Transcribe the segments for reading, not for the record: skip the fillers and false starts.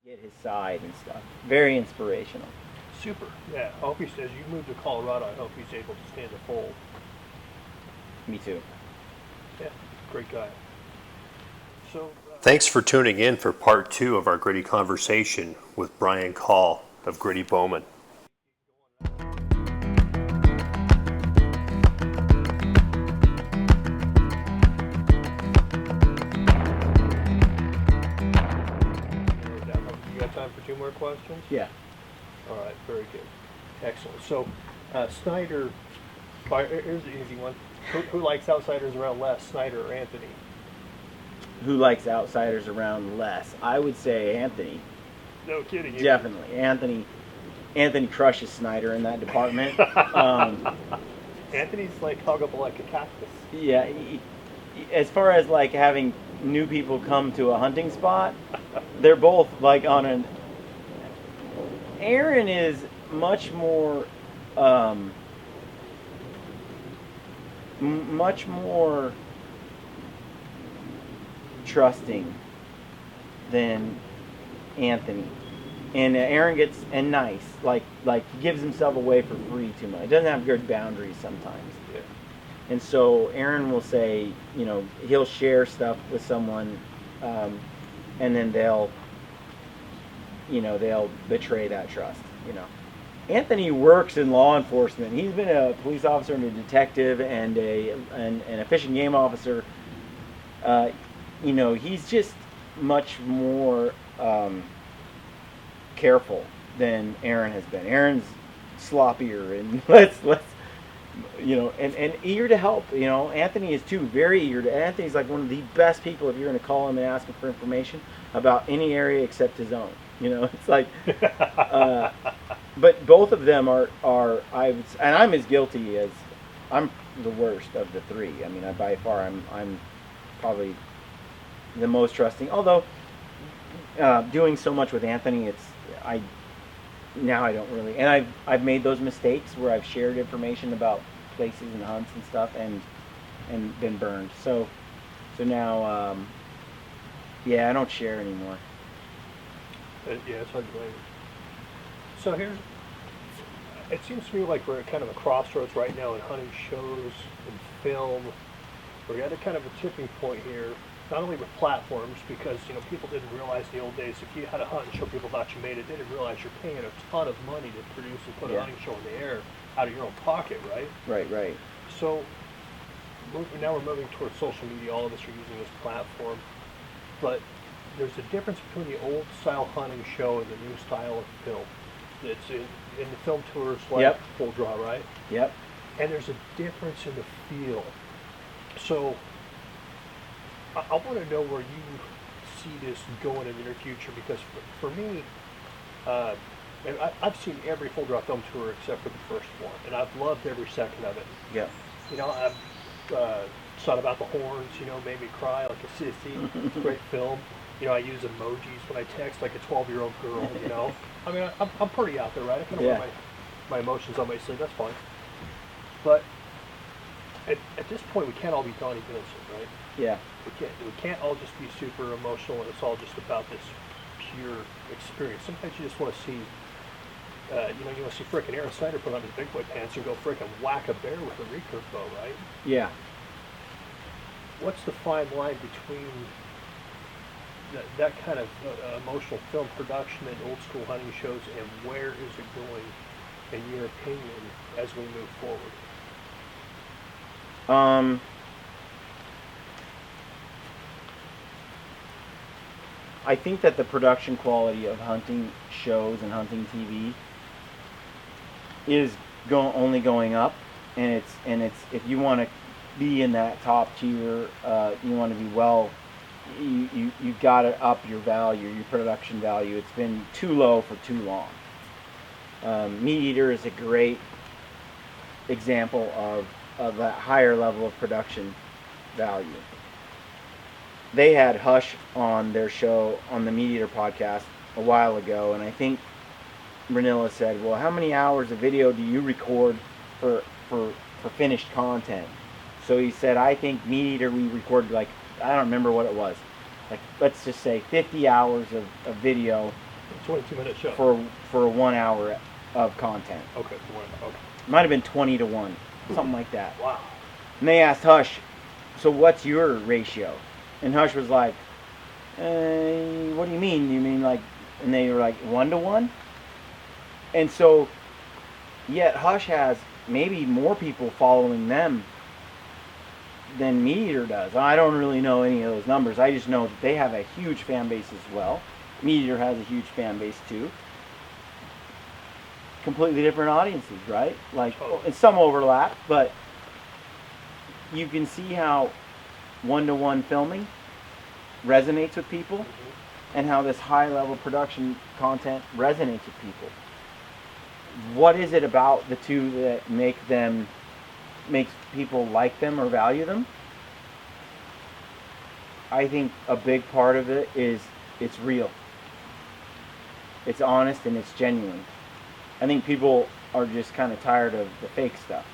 get his side and stuff. Very inspirational. Super. Yeah. I hope as you move to Colorado, I hope he's able to stand the fold. Me too. Yeah. Great guy. So. Thanks for tuning in for part 2 of our Gritty conversation with Brian Call of Gritty Bowmen. You got time for 2 more questions? Yeah. All right. Very good. Excellent. So, Snyder. Here's the easy one. Who likes outsiders around less, Snyder or Anthony? Who likes outsiders around less? I would say Anthony. No kidding. Definitely. Anthony crushes Snyder in that department. Anthony's like huggable like a cactus. Yeah. As far as like having new people come to a hunting spot, they're both like on an... Aron is much more... much more trusting than Anthony, and Aron gets nice, like he gives himself away for free too much. He doesn't have good boundaries sometimes. Yeah. And so Aron will say, he'll share stuff with someone, and then they'll betray that trust. Anthony works in law enforcement. He's been a police officer and a detective and a fish and game officer. He's just much more careful than Aron has been. Aron's sloppier and and eager to help. Anthony is too, very eager to. Anthony's like one of the best people if you're going to call him and ask him for information about any area except his own. It's like, but both of them are and I'm as guilty as, I'm the worst of the three. I mean, by far, I'm probably the most trusting. Although, doing so much with Anthony, now I don't really, and I've made those mistakes where I've shared information about places and hunts and stuff and been burned. So now, I don't share anymore. Yeah, it's hard to blame. So it seems to me like we're at kind of a crossroads right now in hunting shows and film. We're at a kind of a tipping point here, not only with platforms, because people didn't realize in the old days if you had a hunt and show people thought you made it, they didn't realize you're paying a ton of money to produce and put a hunting show in the air out of your own pocket, right? Right. So now we're moving towards social media. All of us are using this platform, but there's a difference between the old style hunting show and the new style of film. It's in the film tours like Full Draw, right? Yep. And there's a difference in the feel. So I want to know where you see this going in the near future, because for me, and I've seen every Full Draw film tour except for the first one, and I've loved every second of it. Yeah. I've thought about the horns, made me cry like a sissy. It's a great film. I use emojis when I text like a 12-year-old girl, I mean, I'm pretty out there, right? I kind of wear my emotions on my sleeve. That's fine. But at this point, we can't all be Donnie Vincent, right? Yeah. We can't all just be super emotional, and it's all just about this pure experience. Sometimes you just want to see, you want to see frickin' Aron Snyder put on his big boy pants and go frickin' whack a bear with a recurve bow, right? Yeah. What's the fine line between that kind of emotional film production and old school hunting shows, and where is it going, in your opinion, as we move forward? I think that the production quality of hunting shows and hunting TV is only going up, and it's if you want to be in that top tier, you want to be you got to up your value, your production value. It's been too low for too long. Meat Eater is a great example of that higher level of production value. They had Hush on their show, on the Meat Eater podcast a while ago, and I think Ranilla said, well, how many hours of video do you record for finished content? So he said, I think Meat Eater, we recorded I don't remember what it was. Let's just say 50 hours of video 22-minute show. for 1 hour of content. Okay. Might have been 20 to 1, something like that. Wow. And they asked Hush, so what's your ratio? And Hush was like, what do you mean? You mean like, and they were like 1 to 1? And so, yet Hush has maybe more people following them than Meat Eater does. I don't really know any of those numbers. I just know that they have a huge fan base as well. Meat Eater has a huge fan base too. Completely different audiences, right? Like, and some overlap, but you can see how 1-to-1 filming resonates with people, and how this high-level production content resonates with people. What is it about the two that makes people like them or value them? I think a big part of it is it's real. It's honest and it's genuine. I think people are just kind of tired of the fake stuff.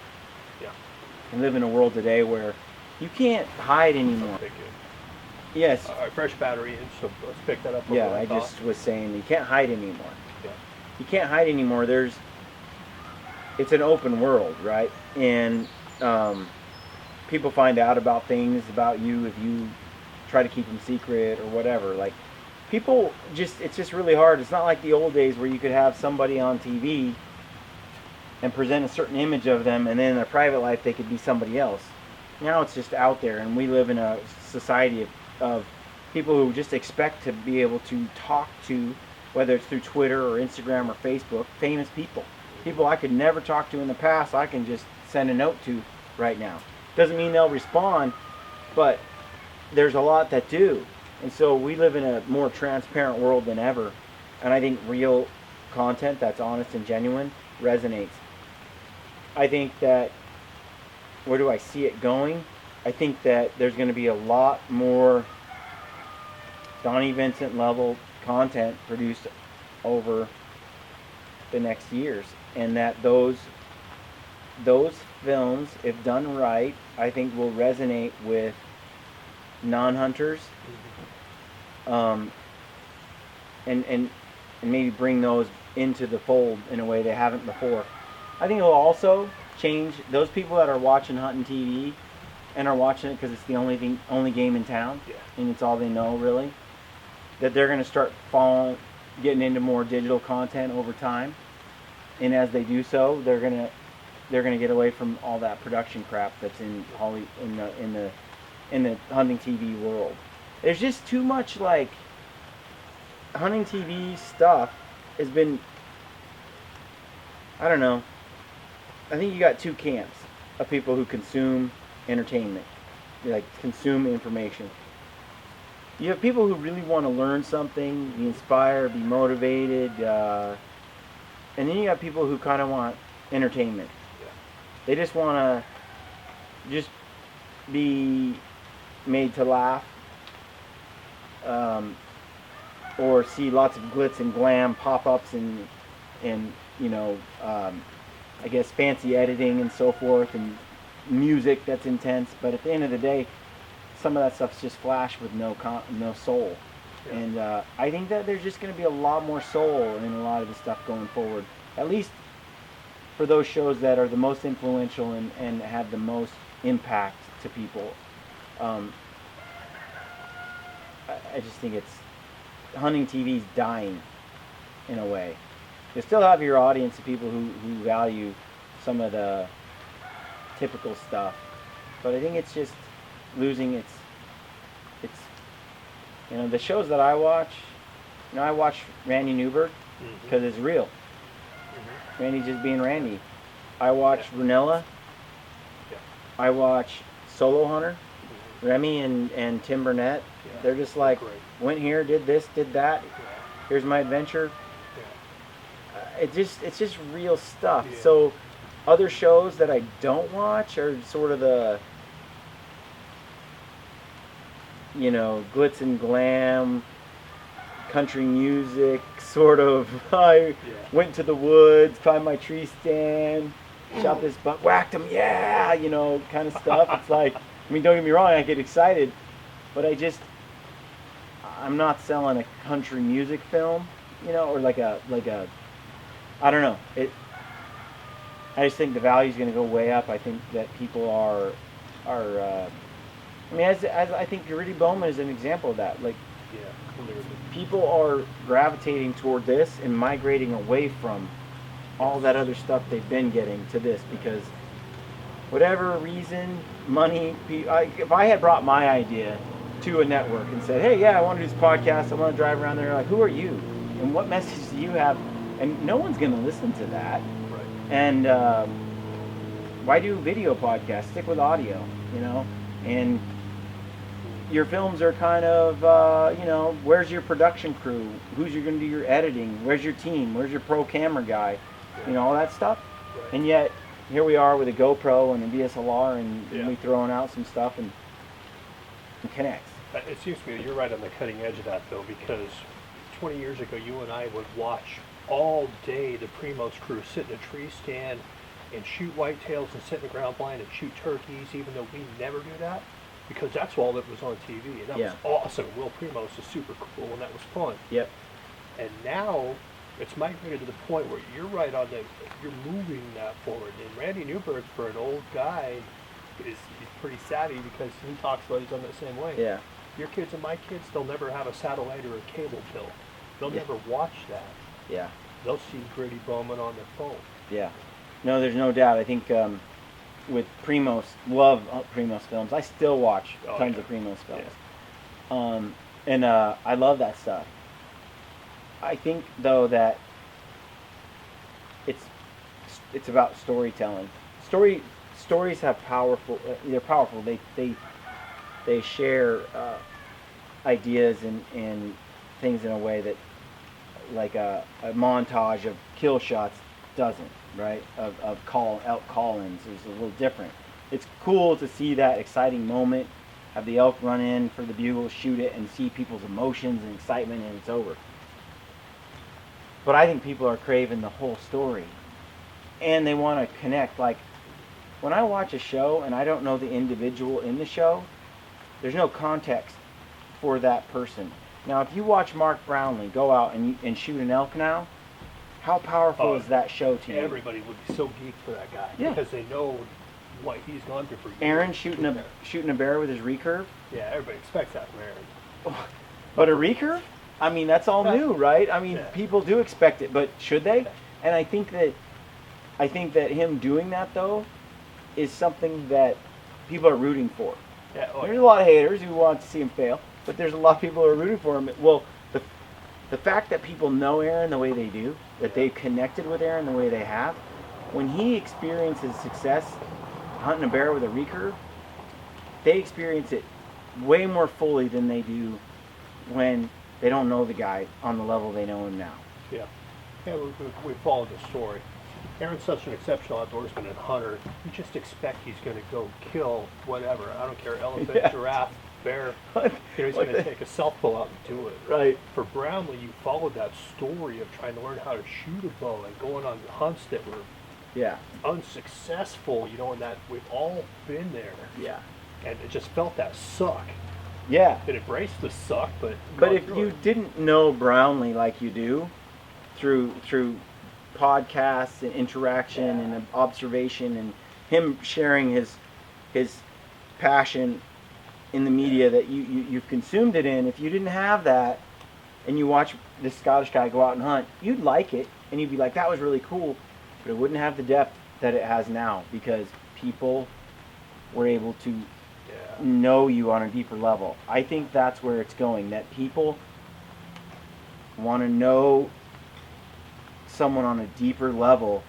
Yeah. We live in a world today where you can't hide anymore. Yes. Fresh battery, so let's pick that up. Yeah, I just was saying you can't hide anymore. Yeah. You can't hide anymore. It's an open world, right? And people find out about things about you if you try to keep them secret or whatever. Like, people it's just really hard. It's not like the old days where you could have somebody on TV and present a certain image of them, and then in their private life they could be somebody else. Now it's just out there, and we live in a society of people who just expect to be able to talk to, whether it's through Twitter or Instagram or Facebook, famous people. People I could never talk to in the past, I can just send a note to right now. Doesn't mean they'll respond, but there's a lot that do. And so we live in a more transparent world than ever. And I think real content that's honest and genuine resonates. I think that, where do I see it going? I think that there's going to be a lot more Donnie Vincent level content produced over the next years. And that those films, if done right, I think will resonate with non-hunters, and maybe bring those into the fold in a way they haven't before. I think it will also change those people that are watching hunting TV and are watching it because it's the only game in town, and it's all they know really. That they're going to start getting into more digital content over time, and as they do so, they're going to get away from all that production crap that's in the hunting TV world. There's just too much, like, hunting TV stuff has been, I don't know. I think you got two camps of people who consume entertainment, like consume information. You have people who really want to learn something, be inspired, be motivated, and then you got people who kind of want entertainment. They just want to just be made to laugh, or see lots of glitz and glam pop-ups and I guess fancy editing and so forth, and music that's intense. But at the end of the day, some of that stuff's just flash with no soul. Yeah. And I think that there's just going to be a lot more soul in a lot of the stuff going forward. At least for those shows that are the most influential and have the most impact to people. I just think hunting TV's dying in a way. You still have your audience of people who value some of the typical stuff, but I think it's just losing its the shows that I watch. I watch Randy Newberg because it's real. Randy just being Randy. I watch Runella. I watch Solo Hunter, Remy and Tim Burnett. They're just like, went here, did this, did that. Here's my adventure. It's just real stuff. So other shows that I don't watch are sort of the glitz and glam, country music, sort of. I went to the woods, climbed my tree stand, shot this buck, whacked him, kind of stuff. It's like, don't get me wrong, I get excited, but I'm not selling a country music film. or like a I don't know. I just think the value is going to go way up. I think that people are I mean, as I think Gritty Bowmen is an example of that. Like, Yeah, clearly. people are gravitating toward this and migrating away from all that other stuff they've been getting to this because whatever reason, money. If I had brought my idea to a network and said, "Hey, yeah, I want to do this podcast. I want to drive around there," like, who are you, and what message do you have? And no one's going to listen to that. Right. And why do video podcasts? Stick with audio, and your films are kind of, where's your production crew? Who's you going to do your editing? Where's your team? Where's your pro camera guy? All that stuff. Right. And yet, here we are with a GoPro and a DSLR, and we throwing out some stuff and it connects. It seems to me that you're right on the cutting edge of that, though, because 20 years ago, you and I would watch all day the Primos crew sit in a tree stand and shoot whitetails and sit in the ground blind and shoot turkeys, even though we never do that. Because that's all that was on TV, and that was awesome. Will Primos is super cool, and that was fun. Yep. And now it's migrated to the point where you're right on you're moving that forward. And Randy Newberg, for an old guy, he's pretty savvy because he talks about he's done it the same way. Yeah. Your kids and my kids, they'll never have a satellite or a cable bill. They'll never watch that. Yeah. They'll see Gritty Bowmen on their phone. Yeah. No, there's no doubt. I think with Primos, love Primos films. I still watch tons of Primos films. Yeah. And I love that stuff. I think, though, that it's about storytelling. Stories have powerful. They're powerful. They share ideas and things in a way that, like a montage of kill shots doesn't, right? Of elk call-ins is a little different. It's cool to see that exciting moment, have the elk run in for the bugle, shoot it, and see people's emotions and excitement, and it's over. But I think people are craving the whole story, and they want to connect. Like, when I watch a show and I don't know the individual in the show, there's no context for that person. Now, if you watch Mark Brownlee go out and shoot an elk now, how powerful is that show to you? Everybody would be so geeked for that guy because they know what he's gone through for years. Aaron shooting a bear with his recurve? Yeah, everybody expects that from Aaron. But a recurve? I mean, that's all new, right? I mean, people do expect it, but should they? And I think that him doing that, though, is something that people are rooting for. Yeah, there's a lot of haters who want to see him fail, but there's a lot of people who are rooting for him. Well, the fact that people know Aaron the way they do, that they've connected with Aaron the way they have, when he experiences success hunting a bear with a recurve, they experience it way more fully than they do when they don't know the guy on the level they know him now. Yeah, we followed the story. Aaron's such an exceptional outdoorsman and hunter. You just expect he's going to go kill whatever. I don't care, elephant, giraffe, bear. He's going to take a self-pull out and do it. Right. For Brownlee, you followed that story of trying to learn how to shoot a bow and going on hunts that were unsuccessful, and that we've all been there. Yeah. And it just felt that suck. Yeah. It embraced the suck, but if you didn't know Brownlee like you do, through podcasts and interaction and observation and him sharing his passion in the media that you've consumed it in, if you didn't have that and you watch this Scottish guy go out and hunt, you'd like it and you'd be like, that was really cool, but it wouldn't have the depth that it has now because people were able to know you on a deeper level. I think that's where it's going, that people want to know someone on a deeper level,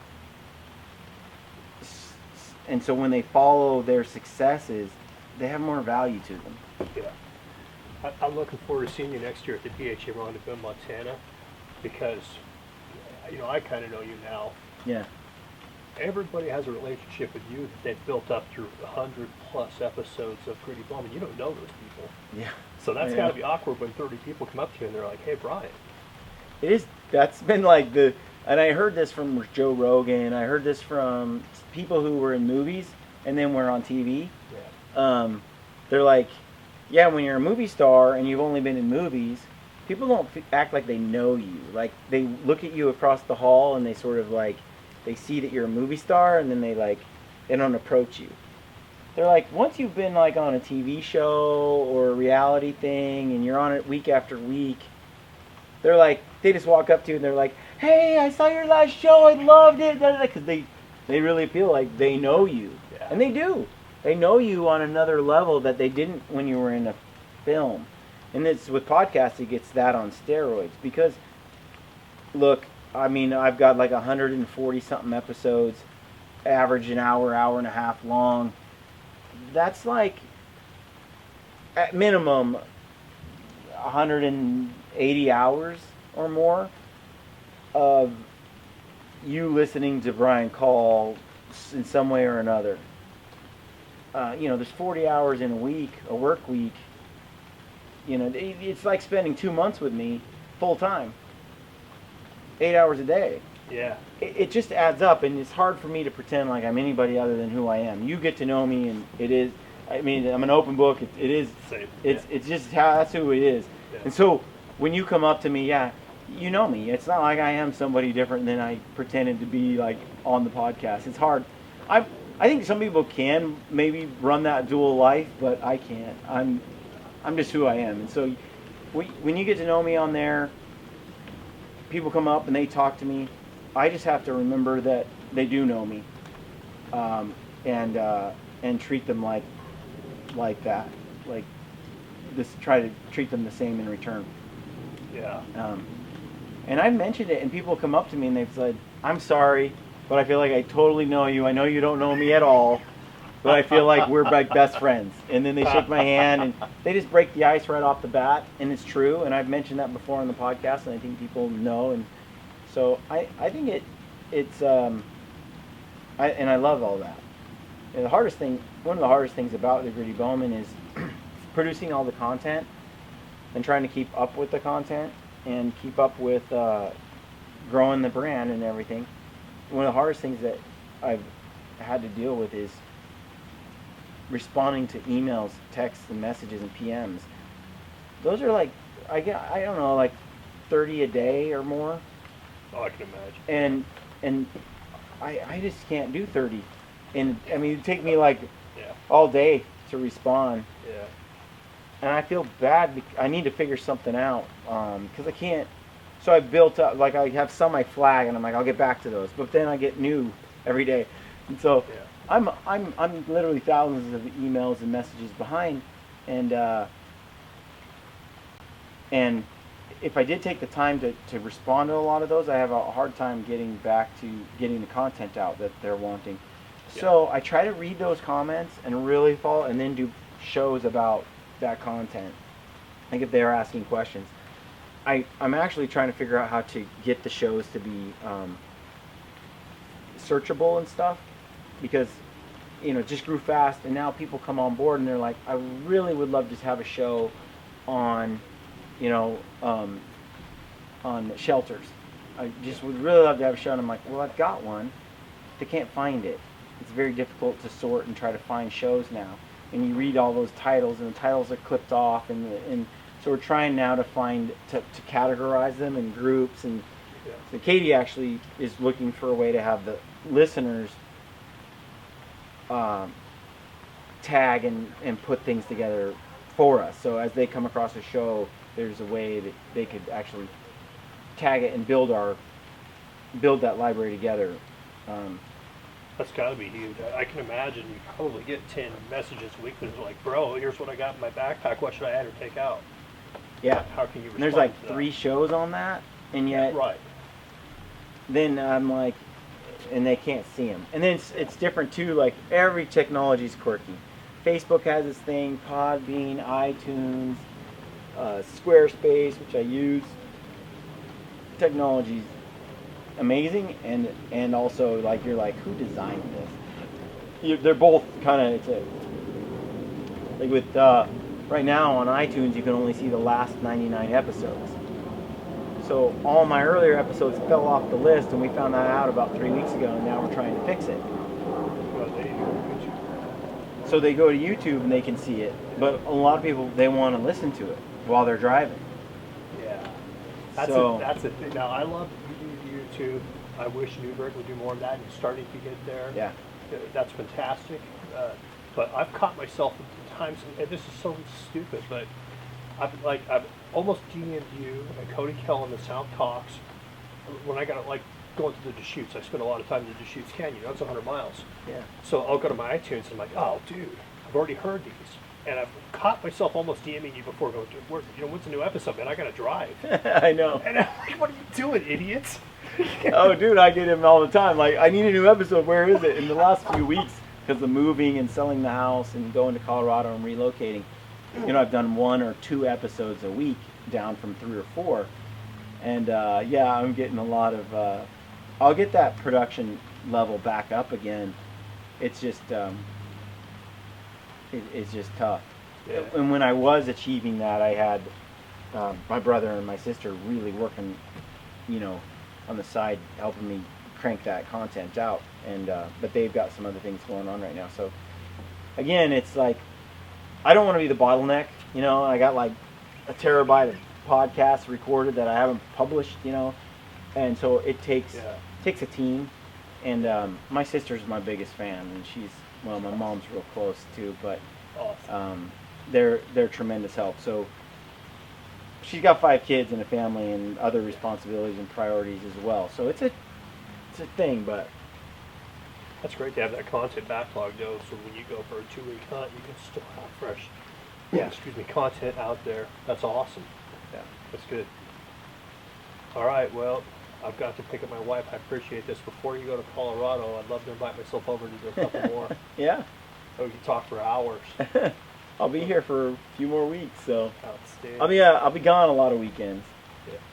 and so when they follow their successes, they have more value to them. Yeah. I'm looking forward to seeing you next year at the DHA Rendezvous in Montana because, I kind of know you now. Yeah. Everybody has a relationship with you that they've built up through 100+ episodes of Gritty Bowmen. You don't know those people. Yeah. So that's got to be awkward when 30 people come up to you and they're like, hey, Brian. It is. That's been like and I heard this from Joe Rogan. I heard this from people who were in movies and then were on TV. Yeah. They're like, yeah, when you're a movie star and you've only been in movies, people don't act like they know you. Like they look at you across the hall and they sort of like they see that you're a movie star, and then they don't approach you. They're like, once you've been like on a TV show or a reality thing and you're on it week after week, they're like, they just walk up to you and they're like, hey, I saw your last show, I loved it, because they really feel like they know you. Yeah. And they do. They know you on another level that they didn't when you were in a film. And it's with podcasts, it gets that on steroids. Because, look, I mean, I've got like 140 something episodes, average an hour, hour and a half long. That's like, at minimum, 180 hours or more of you listening to Brian Call in some way or another. There's 40 hours in a week, a work week. It's like spending 2 months with me full time, 8 hours a day. Yeah. It just adds up, and it's hard for me to pretend like I'm anybody other than who I am. You get to know me, and it is. I mean, I'm an open book. It is. Same. It's just that's who it is. Yeah. And so when you come up to me, yeah, you know me. It's not like I am somebody different than I pretended to be like on the podcast. It's hard. I think some people can maybe run that dual life, but I can't. I'm just who I am. And so when you get to know me on there, people come up and they talk to me. I just have to remember that they do know me, and treat them like that. Like just try to treat them the same in return. Yeah. And I've mentioned it, and people come up to me and they've said, "I'm sorry, but I feel like I totally know you. I know you don't know me at all, but I feel like we're like best friends." And then they shake my hand, and they just break the ice right off the bat, and it's true. And I've mentioned that before on the podcast, and I think people know. And so I think it's I love all that. And one of the hardest things about the Gritty Bowmen is producing all the content and trying to keep up with the content and keep up with growing the brand and everything. One of the hardest things that I've had to deal with is responding to emails, texts, and messages and PMs. Those are like, I don't know, like 30 a day or more. Oh, I can imagine. And I just can't do 30. And I mean, it'd take me like Yeah. all day to respond. Yeah. And I feel bad. I need to figure something out because I can't. So I built up, like I have some I flag, and I'm like, I'll get back to those. But then I get new every day, and so Yeah. I'm literally thousands of emails and messages behind, and if I did take the time to respond to a lot of those, I have a hard time getting back to getting the content out that they're wanting. Yeah. So I try to read those comments and really follow, and then do shows about that content. Like if they're asking questions, I'm actually trying to figure out how to get the shows to be searchable and stuff, because it just grew fast, and now people come on board and they're like, I really would love to have a show on on shelters. I just would really love to have a show, and I'm like, well, I've got one. They can't find it. It's very difficult to sort and try to find shows now. And you read all those titles, and the titles are clipped off, and so we're trying now to find to categorize them in groups. And Yeah. so Katie actually is looking for a way to have the listeners tag and put things together for us. So as they come across a show, there's a way that they could actually tag it and build that library together. That's got to be huge. I can imagine you probably get 10 messages a week that are like, bro, here's what I got in my backpack. What should I add or take out? Yeah. How can you respond And there's like to that? 3 shows on that, and yet Right. then I'm like, and they can't see them. And then it's different too. Like every technology's quirky. Facebook has its thing, Podbean, iTunes, Squarespace, which I use. Technology's amazing, and also like you're like, who designed this? They're both kind of like with right now on iTunes you can only see the last 99 episodes. So all my earlier episodes fell off the list, and we found that out about 3 weeks ago, and now we're trying to fix it. Well, So they go to YouTube and they can see it, but a lot of people, they want to listen to it while they're driving. yeah. That's a thing. Now, I love YouTube. I wish Newberg would do more of that, and starting to get there. Yeah. That's fantastic. But I've caught myself at times, and this is so stupid, but I've almost DM'd you and Cody Kell in the South Talks when I got going to the Deschutes. I spent a lot of time in the Deschutes Canyon. That's 100 miles. Yeah. So I'll go to my iTunes and I'm like, oh, dude, I've already heard these. And I've caught myself almost DMing you before going, when's the new episode, man? I got to drive. I know. And I'm like, what are you doing, idiots? Oh, dude, I get him all the time. Like, I need a new episode. Where is it? In the last few weeks, because of moving and selling the house and going to Colorado and relocating, I've done 1 or 2 episodes a week, down from 3 or 4. And yeah, I'm getting a lot of. I'll get that production level back up again. It's just it's just tough. Yeah. And when I was achieving that, I had my brother and my sister really working, on the side, helping me crank that content out. And but they've got some other things going on right now. So again, it's like I don't want to be the bottleneck. I got like a terabyte of podcasts recorded that I haven't published. And so it takes a team. And my sister's my biggest fan, and my mom's real close too. But Awesome. they're tremendous help. So she's got 5 kids and a family and other responsibilities and priorities as well. So it's a thing, but That's great to have that content backlog, though, so when you go for a 2-week hunt, you can still have fresh, content out there. That's awesome. yeah. That's good. All right, well, I've got to pick up my wife. I appreciate this. Before you go to Colorado, I'd love to invite myself over to do a couple more. Yeah. So we can talk for hours. I'll be here for a few more weeks, so Outstanding. I'll be gone a lot of weekends.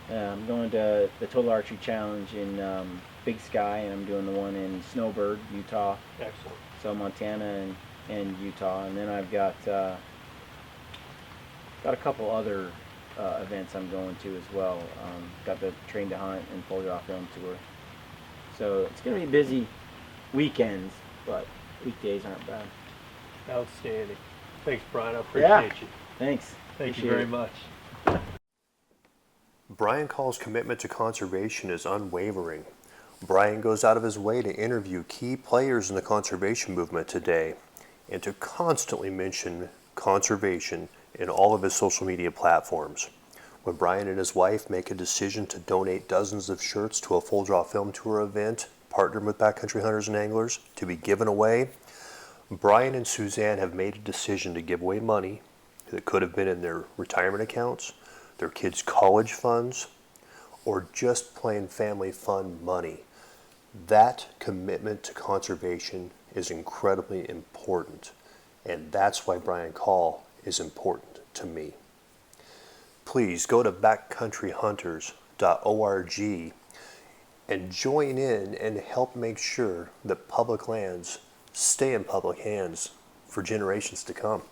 Yeah. I'm going to the Total Archery Challenge in Big Sky, and I'm doing the one in Snowbird, Utah. Excellent. So Montana and Utah, and then I've got a couple other events I'm going to as well. Got the Train to Hunt and Full Draw Film Tour. So it's going to be busy weekends, but weekdays aren't bad. Outstanding. Thanks, Brian. I appreciate you. Thanks. Thank you Appreciate very it. much. Brian Call's commitment to conservation is unwavering. Brian goes out of his way to interview key players in the conservation movement today and to constantly mention conservation in all of his social media platforms. When Brian and his wife make a decision to donate dozens of shirts to a Full Draw Film Tour event partnered with Backcountry Hunters and Anglers to be given away, Brian and Suzanne have made a decision to give away money that could have been in their retirement accounts, their kids' college funds, or just plain family fund money. That commitment to conservation is incredibly important, and that's why Brian Call is important to me. Please go to backcountryhunters.org and join in and help make sure that public lands stay in public hands for generations to come.